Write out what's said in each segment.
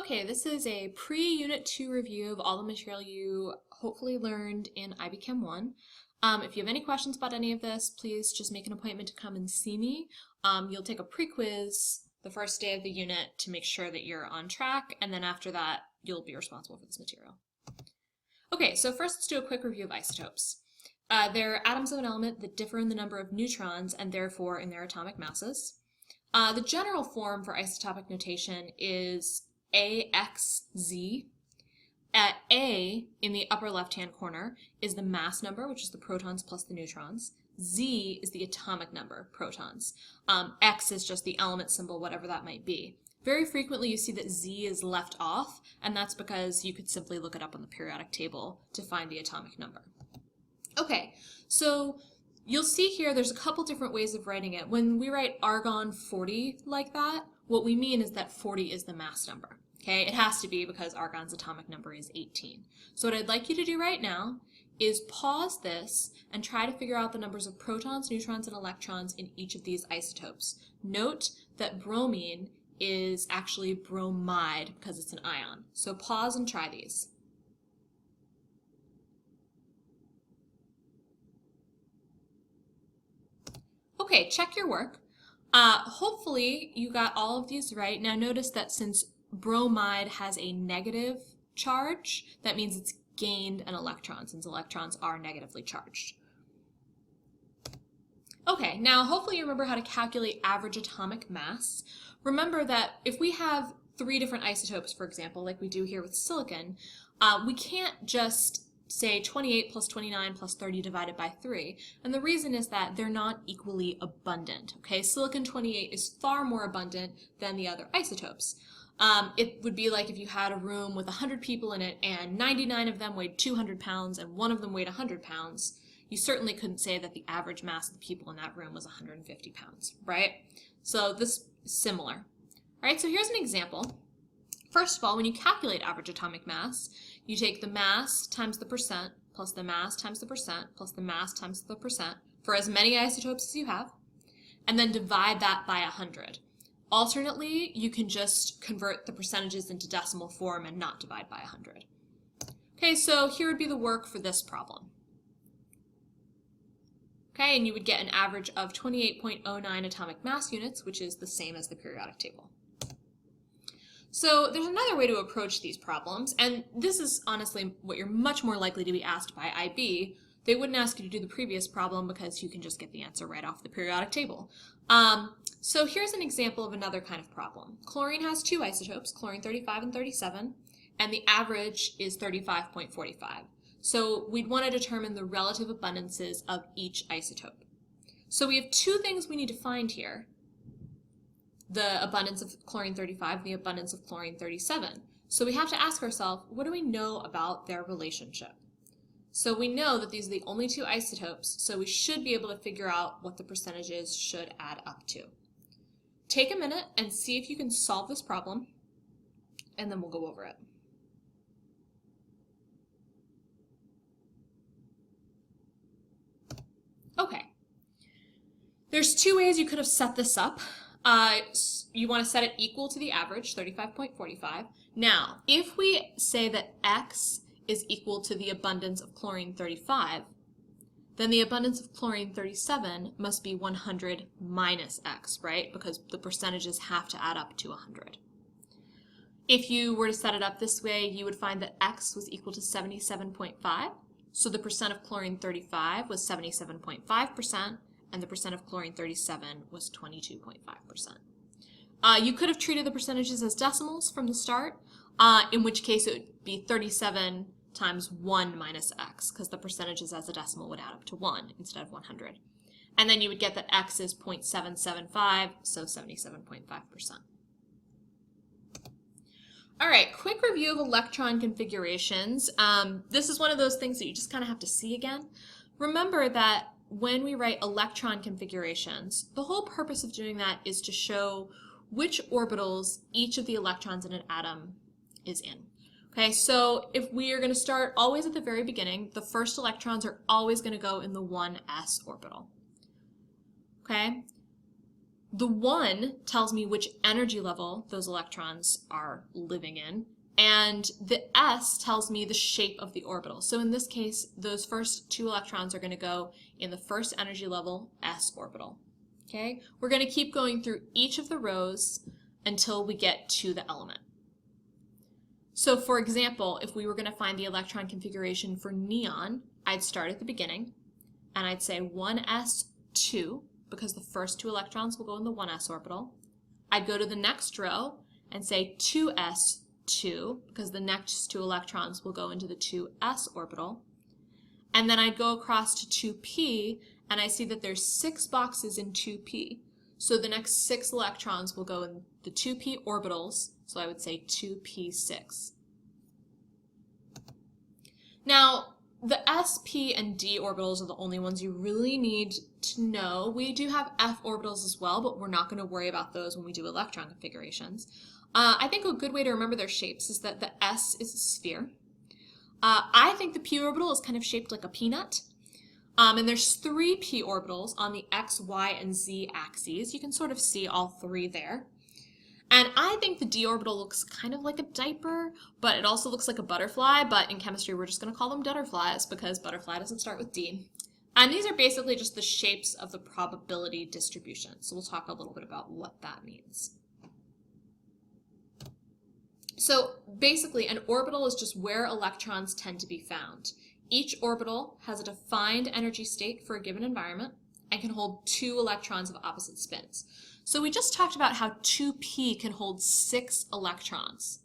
Okay, this is a pre-Unit 2 review of all the material you hopefully learned in IB Chem 1. If you have any questions about any of this, please just make an appointment to come and see me. You'll take a pre-quiz the first day of the unit to make sure that you're on track, and then after that, you'll be responsible for this material. Okay, so first let's do a quick review of isotopes. They're atoms of an element that differ in the number of neutrons and therefore in their atomic masses. The general form for isotopic notation is AXZ. At A, in the upper left-hand corner, is the mass number, which is the protons plus the neutrons. Z is the atomic number, protons. X is just the element symbol, whatever that might be. Very frequently you see that Z is left off, and that's because you could simply look it up on the periodic table to find the atomic number. Okay, so you'll see here there's a couple different ways of writing it. When we write argon 40 like that, what we mean is that 40 is the mass number. Okay, it has to be because argon's atomic number is 18. So what I'd like you to do right now is pause this and try to figure out the numbers of protons, neutrons, and electrons in each of these isotopes. Note that bromine is actually bromide because it's an ion. So pause and try these. Okay, check your work. Hopefully you got all of these right. Now notice that since bromide has a negative charge, that means it's gained an electron, since electrons are negatively charged. Okay, now hopefully you remember how to calculate average atomic mass. Remember that if we have 3 different isotopes, for example, like we do here with silicon, we can't just say 28 plus 29 plus 30 divided by 3. And the reason is that they're not equally abundant. Okay, silicon 28 is far more abundant than the other isotopes. It would be like if you had a room with 100 people in it and 99 of them weighed 200 pounds and 1 of them weighed 100 pounds. You certainly couldn't say that the average mass of the people in that room was 150 pounds, right? So this is similar. All right, so here's an example. First of all, when you calculate average atomic mass, you take the mass times the percent plus the mass times the percent plus the mass times the percent for as many isotopes as you have, and then divide that by 100. Alternately, you can just convert the percentages into decimal form and not divide by 100. Okay, so here would be the work for this problem. Okay, and you would get an average of 28.09 atomic mass units, which is the same as the periodic table. So there's another way to approach these problems, and this is honestly what you're much more likely to be asked by IB. They wouldn't ask you to do the previous problem because you can just get the answer right off the periodic table. So here's an example of another kind of problem. Chlorine has 2 isotopes, chlorine 35 and 37, and the average is 35.45. So we'd want to determine the relative abundances of each isotope. So we have 2 things we need to find here. The abundance of chlorine 35 and the abundance of chlorine 37. So we have to ask ourselves, what do we know about their relationship? So we know that these are the only 2 isotopes, so we should be able to figure out what the percentages should add up to. Take a minute and see if you can solve this problem, and then we'll go over it. Okay. There's 2 ways you could have set this up. You want to set it equal to the average, 35.45. Now, if we say that X is equal to the abundance of chlorine 35, then the abundance of chlorine 37 must be 100 minus X, right? Because the percentages have to add up to 100. If you were to set it up this way, you would find that X was equal to 77.5. So the percent of chlorine 35 was 77.5%, and the percent of chlorine 37 was 22.5%. You could have treated the percentages as decimals from the start, in which case it would be 37 times 1 minus X, because the percentages as a decimal would add up to 1 instead of 100. And then you would get that X is 0.775, so 77.5%. All right, quick review of electron configurations. This is one of those things that you just kind of have to see again. Remember that when we write electron configurations, the whole purpose of doing that is to show which orbitals each of the electrons in an atom is in. Okay, so if we are going to start always at the very beginning, the first electrons are always going to go in the 1s orbital. Okay, The 1 tells me which energy level those electrons are living in, and the S tells me the shape of the orbital. So in this case, those first 2 electrons are going to go in the first energy level, S orbital. Okay? We're going to keep going through each of the rows until we get to the element. So for example, if we were going to find the electron configuration for neon, I'd start at the beginning, and I'd say 1s2, because the first 2 electrons will go in the 1s orbital. I'd go to the next row and say 2s2, because the next 2 electrons will go into the 2s orbital. And then I'd go across to 2p, and I see that there's 6 boxes in 2p. So the next 6 electrons will go in the 2p orbitals, so I would say 2p6. Now, the s, p, and d orbitals are the only ones you really need to know. We do have f orbitals as well, but we're not going to worry about those when we do electron configurations. I think a good way to remember their shapes is that the s is a sphere. I think the p orbital is kind of shaped like a peanut. And there's 3 p orbitals on the x, y, and z axes. You can sort of see all 3 there. And I think the d orbital looks kind of like a diaper, but it also looks like a butterfly, but in chemistry we're just going to call them butterflies because butterfly doesn't start with D. And these are basically just the shapes of the probability distribution. So we'll talk a little bit about what that means. So basically an orbital is just where electrons tend to be found. Each orbital has a defined energy state for a given environment and can hold 2 electrons of opposite spins. So we just talked about how 2p can hold 6 electrons.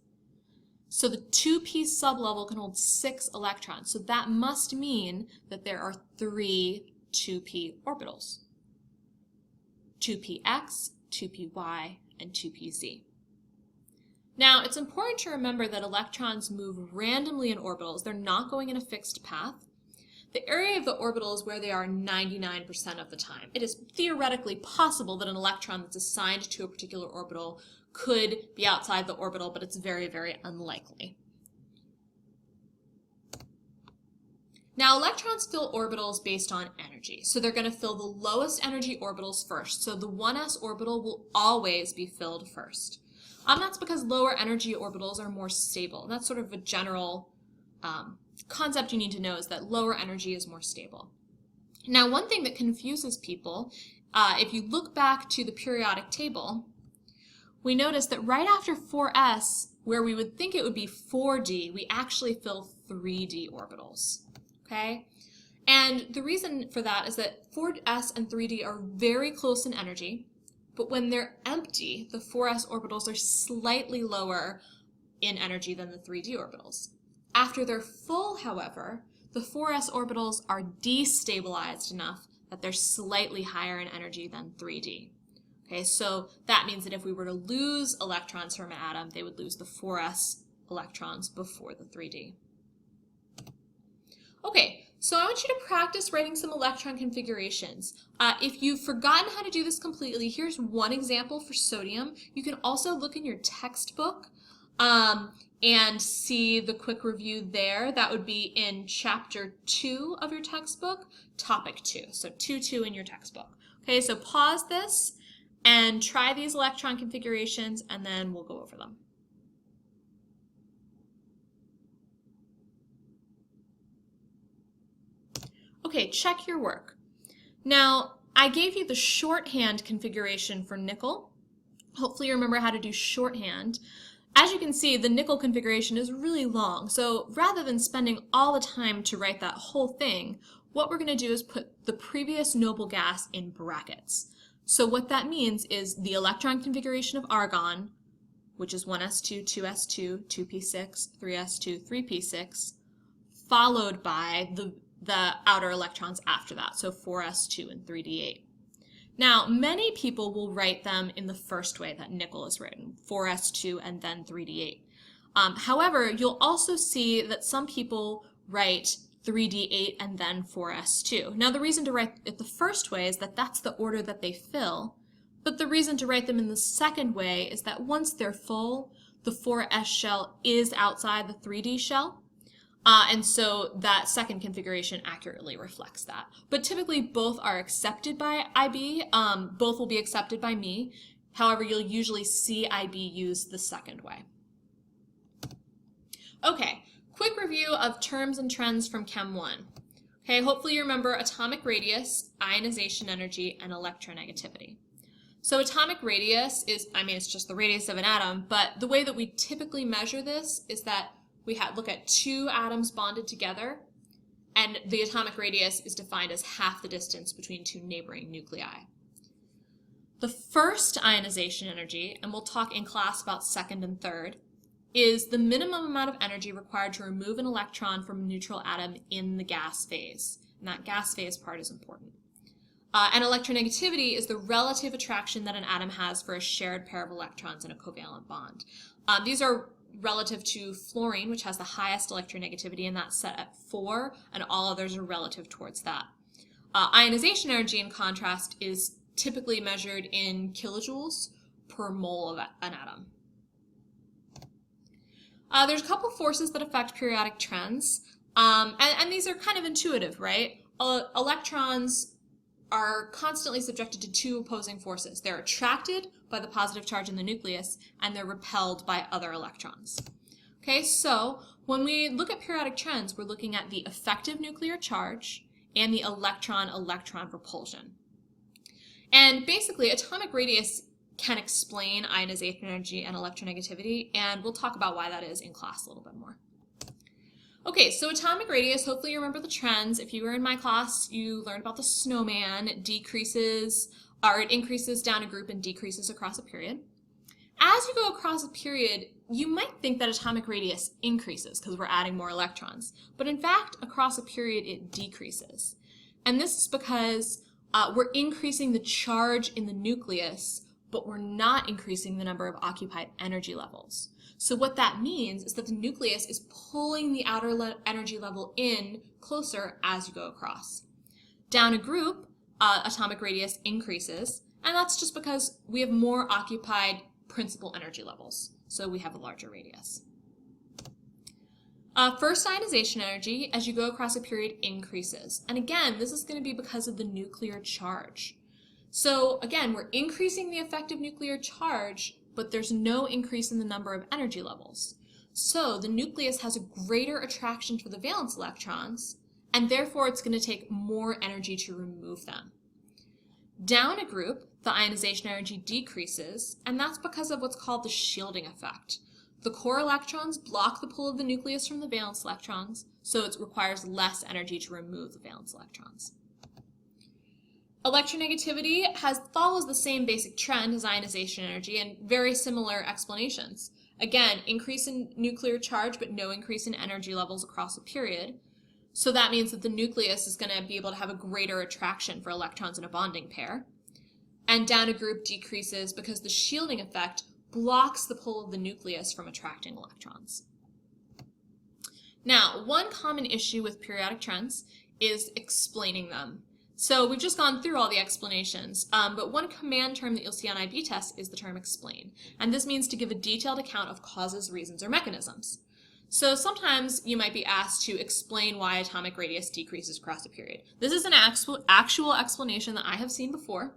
So the 2p sublevel can hold 6 electrons. So that must mean that there are 3 2p orbitals. 2px, 2py, and 2pz. Now, it's important to remember that electrons move randomly in orbitals. They're not going in a fixed path. The area of the orbital is where they are 99% of the time. It is theoretically possible that an electron that's assigned to a particular orbital could be outside the orbital, but it's very, very unlikely. Now, electrons fill orbitals based on energy. So they're going to fill the lowest energy orbitals first. So the 1s orbital will always be filled first. That's because lower energy orbitals are more stable. That's sort of a general concept you need to know, is that lower energy is more stable. Now, one thing that confuses people, if you look back to the periodic table, we notice that right after 4s, where we would think it would be 4d, we actually fill 3d orbitals. Okay? And the reason for that is that 4s and 3d are very close in energy, but when they're empty, the 4s orbitals are slightly lower in energy than the 3d orbitals. After they're full, however, the 4s orbitals are destabilized enough that they're slightly higher in energy than 3d. Okay, so that means that if we were to lose electrons from an atom, they would lose the 4s electrons before the 3d. Okay, so I want you to practice writing some electron configurations. If you've forgotten how to do this completely, here's one example for sodium. You can also look in your textbook and see the quick review there. That would be in chapter 2 of your textbook, topic 2. So 2.2 in your textbook. Okay, so pause this and try these electron configurations, and then we'll go over them. Okay, check your work. Now, I gave you the shorthand configuration for nickel. Hopefully you remember how to do shorthand. As you can see, the nickel configuration is really long, so rather than spending all the time to write that whole thing, what we're going to do is put the previous noble gas in brackets. So what that means is the electron configuration of argon, which is 1s2, 2s2, 2p6, 3s2, 3p6, followed by the outer electrons after that, so 4s2 and 3d8. Now, many people will write them in the first way that nickel is written, 4s2 and then 3d8. However, you'll also see that some people write 3d8 and then 4s2. Now, the reason to write it the first way is that that's the order that they fill, but the reason to write them in the second way is that once they're full, the 4s shell is outside the 3d shell. And so that second configuration accurately reflects that. But typically both are accepted by IB. Both will be accepted by me. However, you'll usually see IB used the second way. Okay, quick review of terms and trends from Chem 1. Okay, hopefully you remember atomic radius, ionization energy, and electronegativity. So atomic radius is, it's just the radius of an atom, but the way that we typically measure this is that we look at two atoms bonded together, and the atomic radius is defined as half the distance between two neighboring nuclei. The first ionization energy, and we'll talk in class about second and third, is the minimum amount of energy required to remove an electron from a neutral atom in the gas phase. And that gas phase part is important. And electronegativity is the relative attraction that an atom has for a shared pair of electrons in a covalent bond. These are relative to fluorine, which has the highest electronegativity, and that's set at 4, and all others are relative towards that. Ionization energy, in contrast, is typically measured in kilojoules per mole of an atom. There's a couple forces that affect periodic trends, and these are kind of intuitive, right? Electrons are constantly subjected to two opposing forces. They're attracted by the positive charge in the nucleus, and they're repelled by other electrons. Okay, so when we look at periodic trends, we're looking at the effective nuclear charge and the electron-electron repulsion. And basically, atomic radius can explain ionization energy and electronegativity, and we'll talk about why that is in class a little bit more. Okay, so atomic radius, hopefully you remember the trends. If you were in my class, you learned about the snowman. It increases down a group and decreases across a period. As you go across a period, you might think that atomic radius increases because we're adding more electrons. But in fact, across a period, it decreases. And this is because we're increasing the charge in the nucleus, but we're not increasing the number of occupied energy levels. So what that means is that the nucleus is pulling the outer energy level in closer as you go across. Down a group, atomic radius increases, and that's just because we have more occupied principal energy levels, so we have a larger radius. First ionization energy, as you go across a period, increases. And again, this is going to be because of the nuclear charge. So again, we're increasing the effective nuclear charge, but there's no increase in the number of energy levels. So the nucleus has a greater attraction for the valence electrons, and therefore it's going to take more energy to remove them. Down a group, the ionization energy decreases, and that's because of what's called the shielding effect. The core electrons block the pull of the nucleus from the valence electrons, so it requires less energy to remove the valence electrons. Electronegativity follows the same basic trend as ionization energy and very similar explanations. Again, increase in nuclear charge, but no increase in energy levels across a period. So that means that the nucleus is going to be able to have a greater attraction for electrons in a bonding pair. And down a group decreases because the shielding effect blocks the pull of the nucleus from attracting electrons. Now, one common issue with periodic trends is explaining them. So we've just gone through all the explanations, but one command term that you'll see on IB tests is the term explain. And this means to give a detailed account of causes, reasons, or mechanisms. So sometimes you might be asked to explain why atomic radius decreases across a period. This is an actual explanation that I have seen before.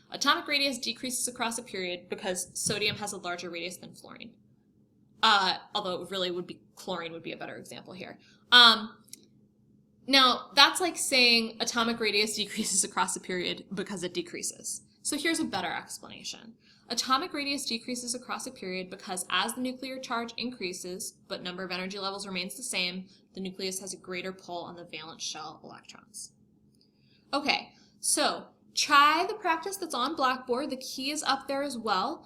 Atomic radius decreases across a period because sodium has a larger radius than fluorine. Although it really would be, chlorine would be a better example here. Now, that's like saying atomic radius decreases across a period because it decreases. So here's a better explanation. Atomic radius decreases across a period because as the nuclear charge increases, but number of energy levels remains the same, the nucleus has a greater pull on the valence shell electrons. Okay, so try the practice that's on Blackboard. The key is up there as well.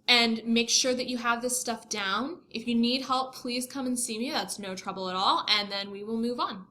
And make sure that you have this stuff down. If you need help, please come and see me. That's no trouble at all. And then we will move on.